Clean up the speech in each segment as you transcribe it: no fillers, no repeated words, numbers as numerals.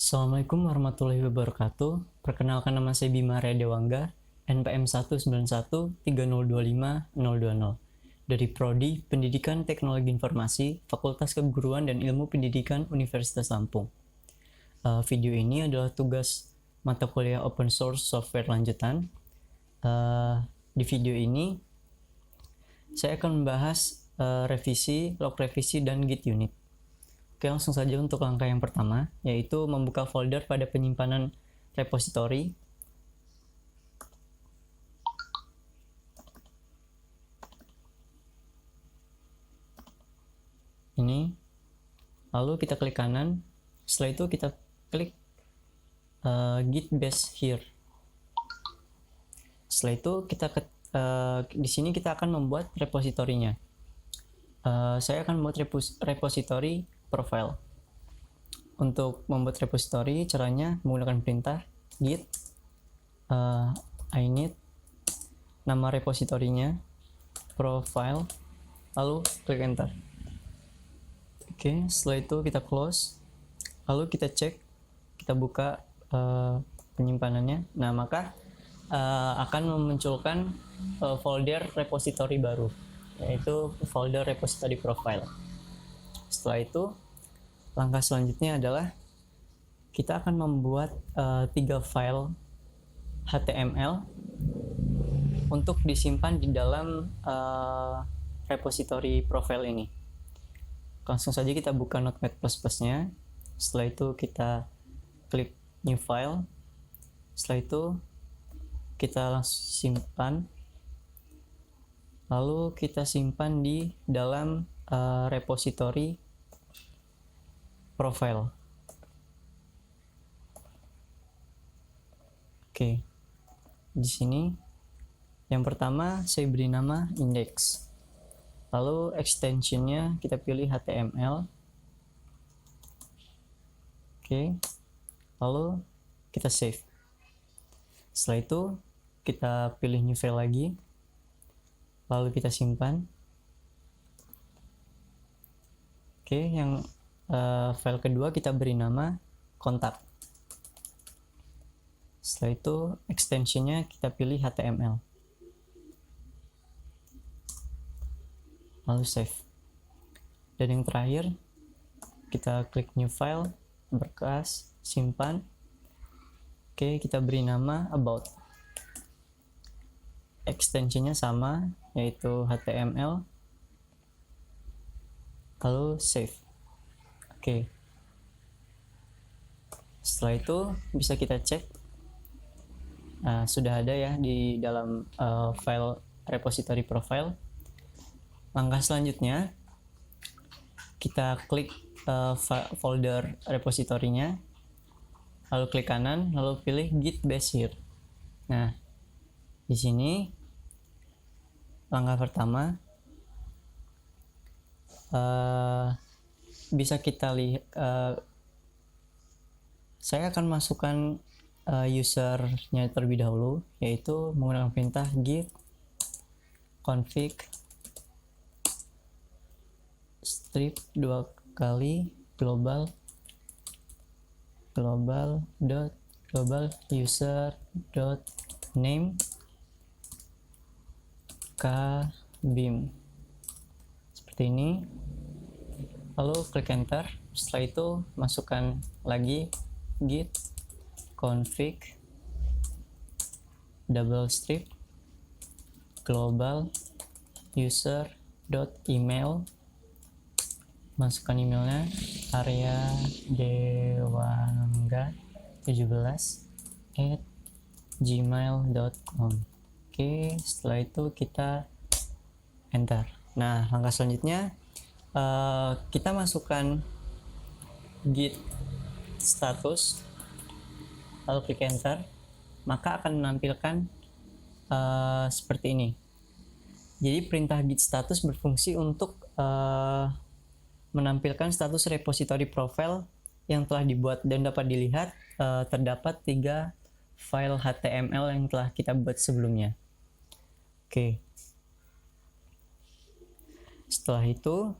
Assalamualaikum warahmatullahi wabarakatuh. Perkenalkan, nama saya Bima Arya Dewangga, NPM 19130250020 dari Prodi Pendidikan Teknologi Informasi, Fakultas Keguruan dan Ilmu Pendidikan Universitas Lampung. Video ini adalah tugas mata kuliah Open Source Software lanjutan. Di video ini saya akan membahas revisi, log revisi, dan git unit. Oke, langsung saja untuk langkah yang pertama, yaitu membuka folder pada penyimpanan repository. Ini, lalu kita klik kanan. Setelah itu kita klik git base here. Setelah itu kita di sini kita akan membuat repositorinya. Saya akan membuat repository profile. Untuk membuat repository, caranya menggunakan perintah git init, nama repositorinya profile, lalu klik enter. Oke, setelah itu kita close, lalu kita cek, kita buka penyimpanannya. Nah, maka akan memunculkan folder repository baru, yaitu folder repository profile. Setelah itu, langkah selanjutnya adalah kita akan membuat 3 file HTML untuk disimpan di dalam repository profile ini. Langsung saja kita buka Notepad++-nya. Setelah itu kita klik new file. Setelah itu kita langsung simpan. Lalu kita simpan di dalam repository profile. Oke. Di sini yang pertama saya beri nama index. Lalu extensionnya kita pilih HTML. Oke. Lalu kita save. Setelah itu kita pilih new file lagi. Lalu kita simpan. Oke, yang file kedua kita beri nama kontak. Setelah itu extensionnya kita pilih HTML. Lalu save. Dan yang terakhir kita klik new file, berkas, simpan. Oke, kita beri nama about. Extensionnya sama, yaitu HTML. Lalu save. Oke. Setelah itu bisa kita cek. Sudah ada ya di dalam file repository profile. Langkah selanjutnya kita klik folder repositorinya, lalu klik kanan, lalu pilih git base here. Nah, di sini langkah pertama bisa kita lihat, saya akan masukkan usernya terlebih dahulu, yaitu menggunakan perintah git config strip 2 kali global user name kbim, seperti ini. Lalu klik enter. Setelah itu masukkan lagi git config double strip global user email, masukkan emailnya aryadewangga17@gmail.com. Oke, setelah itu kita enter. Nah, langkah selanjutnya kita masukkan git status, lalu klik enter, maka akan menampilkan seperti ini. Jadi perintah git status berfungsi untuk menampilkan status repository profile yang telah dibuat, dan dapat dilihat terdapat 3 file HTML yang telah kita buat sebelumnya. Oke. Setelah itu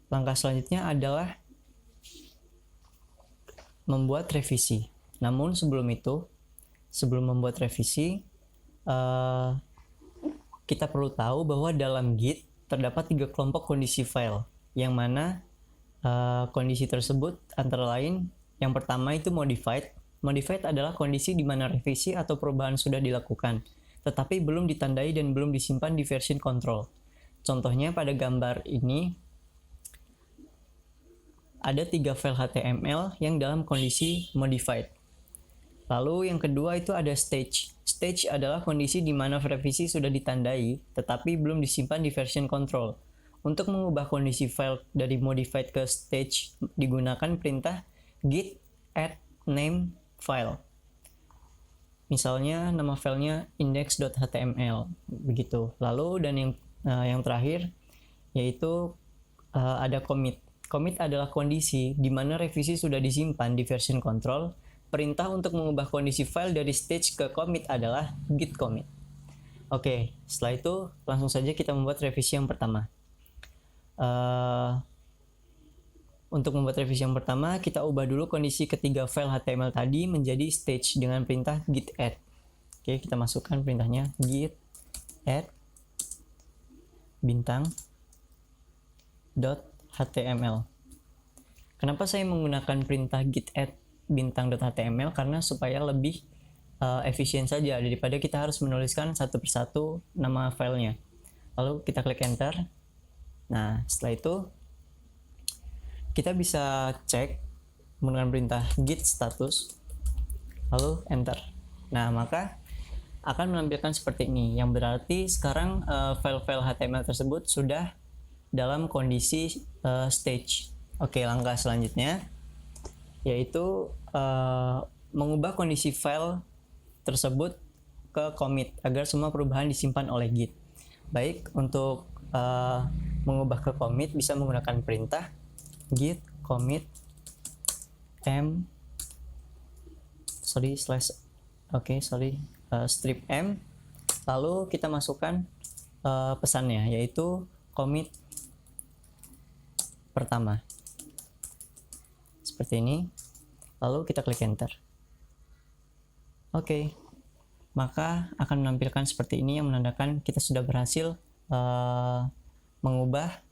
langkah selanjutnya adalah membuat revisi. Namun sebelum itu, sebelum membuat revisi, kita perlu tahu bahwa dalam Git terdapat 3 kelompok kondisi file, yang mana kondisi tersebut antara lain yang pertama itu modified. Modified adalah kondisi di mana revisi atau perubahan sudah dilakukan, tetapi belum ditandai dan belum disimpan di version control. Contohnya pada gambar ini ada 3 file HTML yang dalam kondisi modified. Lalu yang kedua itu ada stage. Stage adalah kondisi di mana revisi sudah ditandai, tetapi belum disimpan di version control. Untuk mengubah kondisi file dari modified ke stage, digunakan perintah git add name file. Misalnya nama filenya index.html begitu. Lalu dan yang terakhir yaitu ada commit. Commit adalah kondisi di mana revisi sudah disimpan di version control. Perintah untuk mengubah kondisi file dari stage ke commit adalah git commit. Oke, setelah itu langsung saja kita membuat revisi yang pertama. Untuk membuat revisi yang pertama, kita ubah dulu kondisi ketiga file HTML tadi menjadi stage dengan perintah git add. Oke, kita masukkan perintahnya git add bintang .html. Kenapa saya menggunakan perintah git add bintang.html? Karena supaya lebih efisien saja daripada kita harus menuliskan satu persatu nama filenya. Lalu kita klik enter. Nah, setelah itu kita bisa cek menggunakan perintah git status lalu enter. Nah, maka akan menampilkan seperti ini, yang berarti sekarang file-file HTML tersebut sudah dalam kondisi stage. Oke, langkah selanjutnya yaitu mengubah kondisi file tersebut ke commit agar semua perubahan disimpan oleh Git. Baik, untuk mengubah ke commit bisa menggunakan perintah git commit strip m, lalu kita masukkan pesannya yaitu commit pertama seperti ini, lalu kita klik enter. Oke, maka akan menampilkan seperti ini yang menandakan kita sudah berhasil mengubah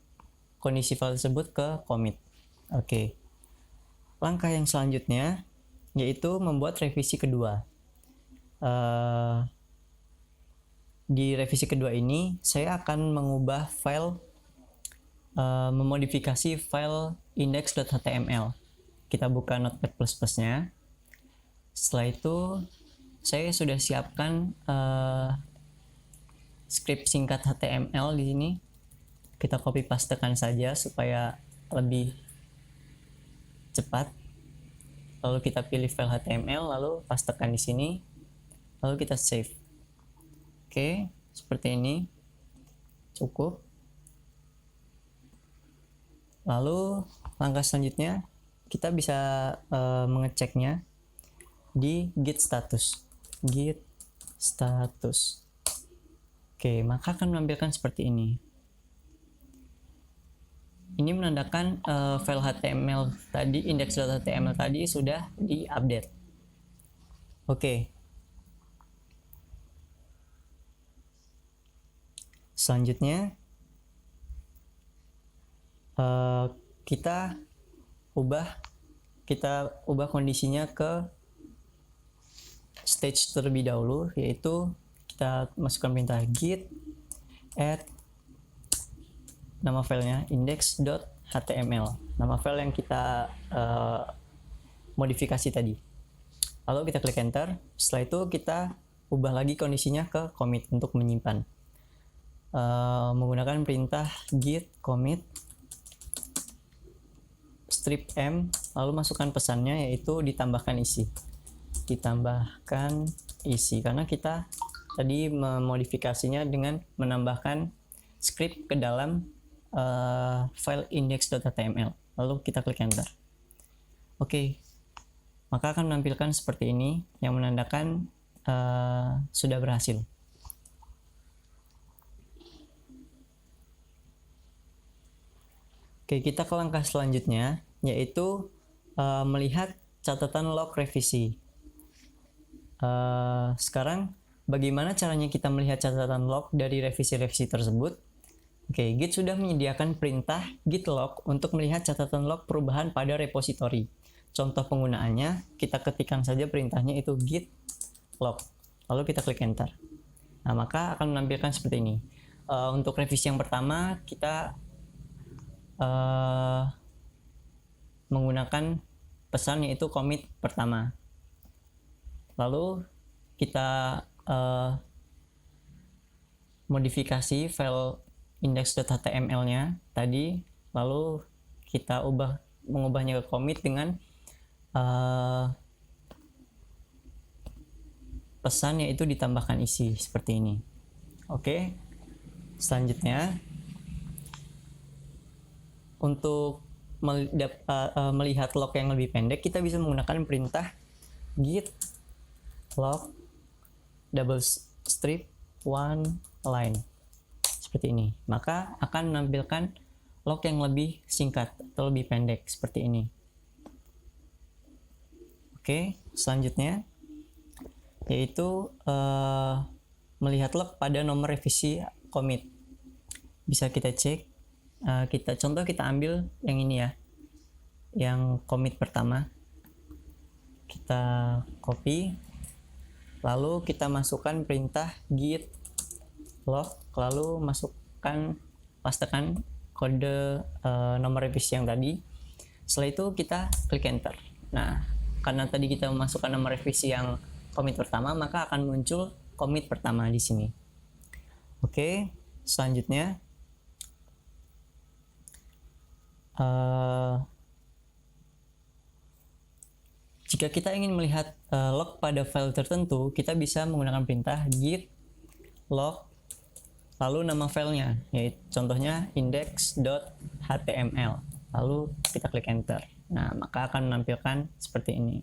kondisi file tersebut ke commit. Oke, langkah yang selanjutnya yaitu membuat revisi kedua. Di revisi kedua ini saya akan mengubah file, memodifikasi file index.html. Kita buka Notepad++ nya. Setelah itu saya sudah siapkan script singkat HTML di sini. Kita copy pastekan saja supaya lebih cepat. Lalu kita pilih file HTML, lalu pastekan di sini, lalu kita save. Oke, seperti ini cukup. Lalu langkah selanjutnya kita bisa mengeceknya di git status. Oke, maka akan menampilkan seperti ini. Ini menandakan file HTML tadi, index.html tadi sudah diupdate. Oke. Selanjutnya kita ubah kondisinya ke stage terlebih dahulu, yaitu kita masukkan perintah git add nama filenya index.html, nama file yang kita modifikasi tadi. Lalu kita klik enter. Setelah itu kita ubah lagi kondisinya ke commit untuk menyimpan, menggunakan perintah git commit strip m, lalu masukkan pesannya yaitu ditambahkan isi, karena kita tadi memodifikasinya dengan menambahkan script ke dalam file index.html. Lalu kita klik enter. Oke, maka akan menampilkan seperti ini yang menandakan sudah berhasil. Oke, kita ke langkah selanjutnya yaitu melihat catatan log revisi. Sekarang bagaimana caranya kita melihat catatan log dari revisi-revisi tersebut? Oke, Git sudah menyediakan perintah git log untuk melihat catatan log perubahan pada repositori. Contoh penggunaannya, kita ketikkan saja perintahnya itu git log, lalu kita klik enter. Nah, maka akan menampilkan seperti ini. Untuk revisi yang pertama, kita menggunakan pesan yaitu commit pertama. Lalu kita modifikasi file index.html-nya tadi, lalu kita mengubahnya ke commit dengan pesan yaitu ditambahkan isi seperti ini. Oke, selanjutnya untuk melihat log yang lebih pendek, kita bisa menggunakan perintah git log double strip one line seperti ini. Maka akan menampilkan log yang lebih singkat atau lebih pendek seperti ini. Oke, selanjutnya yaitu melihat log pada nomor revisi commit. Bisa kita cek, kita ambil yang ini ya, yang commit pertama. Kita copy, lalu kita masukkan perintah git log, lalu pastekan kode nomor revisi yang tadi. Setelah itu kita klik enter. Nah, karena tadi kita memasukkan nomor revisi yang commit pertama, maka akan muncul commit pertama di sini. Oke, selanjutnya jika kita ingin melihat log pada file tertentu, kita bisa menggunakan perintah git log lalu nama filenya, yaitu contohnya index.html, lalu kita klik enter. Nah, maka akan menampilkan seperti ini,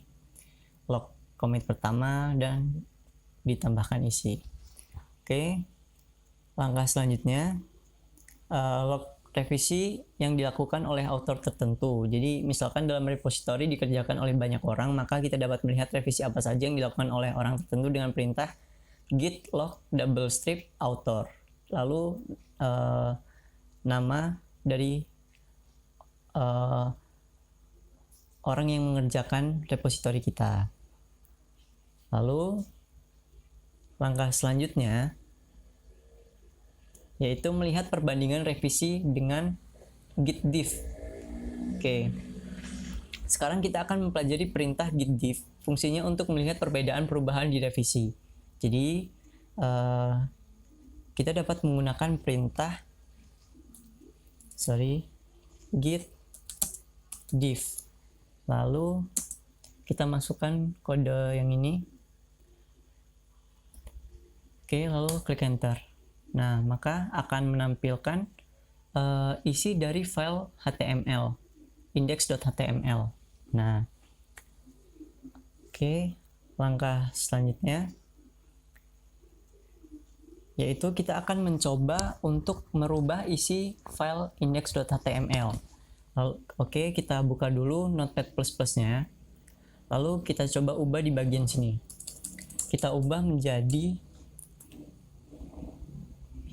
log commit pertama dan ditambahkan isi. Oke, langkah selanjutnya log revisi yang dilakukan oleh author tertentu. Jadi misalkan dalam repository dikerjakan oleh banyak orang, maka kita dapat melihat revisi apa saja yang dilakukan oleh orang tertentu dengan perintah git log double strip author, lalu nama dari orang yang mengerjakan repository kita. Lalu langkah selanjutnya yaitu melihat perbandingan revisi dengan git diff. Oke, sekarang kita akan mempelajari perintah git diff. Fungsinya untuk melihat perbedaan perubahan di revisi. Jadi kita dapat menggunakan perintah git diff, lalu kita masukkan kode yang ini. Oke, lalu klik enter. Nah, maka akan menampilkan isi dari file HTML, index.html. Nah, oke, langkah selanjutnya yaitu kita akan mencoba untuk merubah isi file index.html. Oke, kita buka dulu Notepad++-nya. Lalu kita coba ubah di bagian sini. Kita ubah menjadi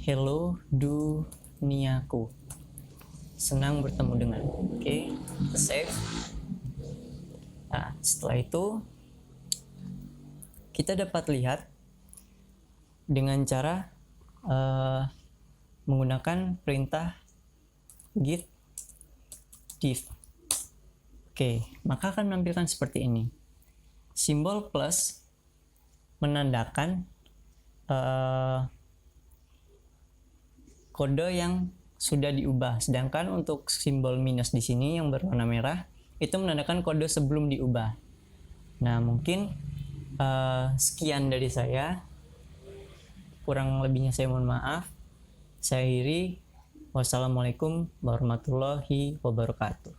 hello duniaku, senang bertemu dengan. Oke, save. Nah, setelah itu kita dapat lihat dengan cara menggunakan perintah git diff. Oke, maka akan menampilkan seperti ini. Simbol plus menandakan kode yang sudah diubah, sedangkan untuk simbol minus di sini yang berwarna merah itu menandakan kode sebelum diubah. Nah, mungkin sekian dari saya. Kurang lebihnya saya mohon maaf. Saya akhiri. Wassalamualaikum warahmatullahi wabarakatuh.